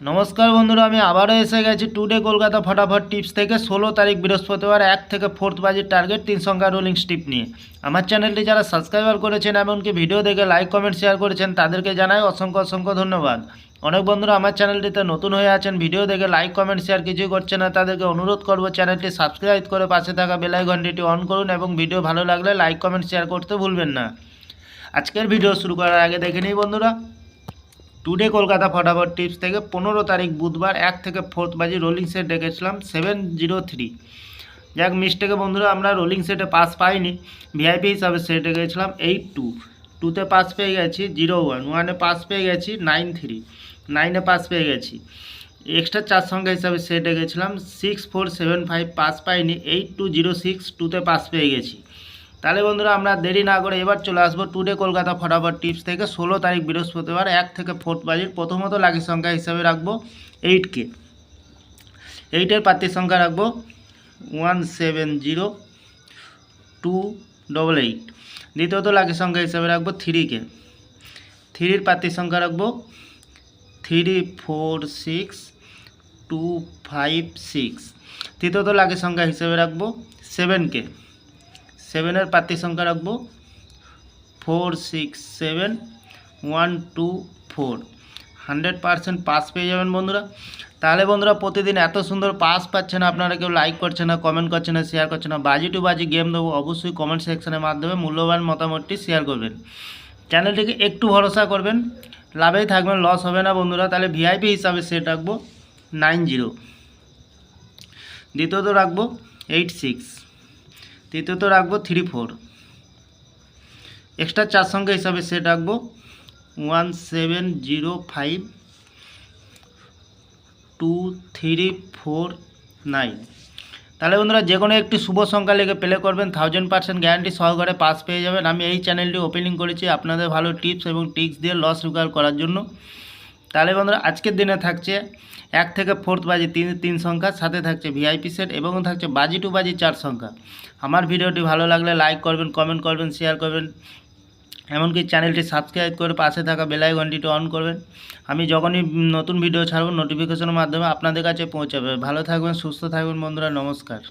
নমস্কার বন্ধুরা, আমি আবারও এসে গেছি টুডে কলকাতা ফটাফট টিপস থেকে 16 তারিখ বৃহস্পতিবার 1 থেকে 4 বাজির টার্গেট 3 সংখ্যা রোলিং স্টিপ নিয়ে। আমার চ্যানেলটি যারা সাবস্ক্রাইবার করেছেন এমনকি ভিডিও দেখে লাইক কমেন্ট শেয়ার করেছেন তাদেরকে জানাই অসংখ্য অসংখ্য ধন্যবাদ। অনেক বন্ধুরা আমার চ্যানেলটিতে নতুন হয়ে আছেন, ভিডিও দেখে লাইক কমেন্ট শেয়ার কিছুই করছেন না, তাদেরকে অনুরোধ করব চ্যানেলটি সাবস্ক্রাইব করে পাশে থাকা বেল আইকনটি অন করুন এবং ভিডিও ভালো লাগলে লাইক কমেন্ট শেয়ার করতে ভুলবেন না। আজকের ভিডিও শুরু করার আগে দেখে নিই বন্ধুরা, টুডে কলকাতা ফটাফট টিপস থেকে 15 তারিখ বুধবার 1 থেকে 4 বাজি রোলিং সেট রেখেছিলাম 703। যাক, মিস্টেকে বন্ধুরা আমরা রোলিং সেটে পাস পাইনি, ভিআইপি হিসাবে সেট রেখেছিলাম 82। 2তে পাস পেয়ে গেছি 01, 1-এ পাস পেয়ে গেছি 93, 9-এ পাস পেয়ে গেছি। এক্সট্রা 4 সংখ্যা হিসাবে সেট রেখেছিলাম 6475, পাস পাইনি 8206, 2তে পাস পেয়ে গেছি। তাহলে বন্ধুরা আমরা দেরি না করে এবার চলে আসবো টুডে কলকাতা ফটাফট টিপস থেকে 16 তারিখ বৃহস্পতিবার 1 থেকে 4 বাজির। প্রথমত লাকি সংখ্যা হিসাবে রাখবো 8কে, 8-এর প্রার্থীর সংখ্যা রাখবো 170288। দ্বিতীয়ত লাকি সংখ্যা হিসাবে রাখবো 3কে, 3-এর প্রার্থীর সংখ্যা রাখবো 346256। তৃতীয়ত লাকি সংখ্যা হিসাবে রাখবো 7কে, 7-এর প্রার্থীর সংখ্যা রাখবো 467124। 100% পাস পেয়ে যাবেন বন্ধুরা। তাহলে বন্ধুরা প্রতিদিন এত সুন্দর পাস পাচ্ছেন, আপনারা কেউ লাইক করছেন না, কমেন্ট করছেন না, শেয়ার করছেন না। বাজি টু বাজি গেম দেবো, অবশ্যই কমেন্ট সেকশনের মাধ্যমে মূল্যবান মতামতটি শেয়ার করবেন। চ্যানেলটিকে একটু ভরসা করবেন, লাভেই থাকবেন, লস হবে না বন্ধুরা। তাহলে ভিআইপি হিসাবে সেট রাখবো 90, দ্বিতীয়ত রাখবো 86, তৃতীয়ত রাখবো 34, এক্সট্রা 4 সংখ্যা হিসাবে সেট রাখবো 17052349। তাহলে বন্ধুরা যে কোনো একটি শুভ সংখ্যা লিখে প্লে করবেন, 1000% গ্যারান্টি সহকারে পাস পেয়ে যাবেন। আমি এই চ্যানেলটি ওপেনিং করেছি আপনাদের ভালো টিপস এবং ট্রিক্স দিয়ে লস রিকভার করার জন্য। তাহলে বন্ধুরা আজকের দিনে থাকছে 1 থেকে 4 বাজি 3 সংখ্যা, সাথে থাকছে ভিআইপি সেট এবং থাকছে বাজি টু বাজি 4 সংখ্যা। আমার ভিডিওটি ভালো লাগলে লাইক করবেন, কমেন্ট করবেন, শেয়ার করবেন, এমনকি চ্যানেলটি সাবস্ক্রাইব করে পাশে থাকা বেল আইকনটি অন করবেন। আমি যখনই নতুন ভিডিও ছাড়ব নোটিফিকেশনের মাধ্যমে আপনাদের কাছে পৌঁছাবে। ভালো থাকবেন, সুস্থ থাকবেন বন্ধুরা, নমস্কার।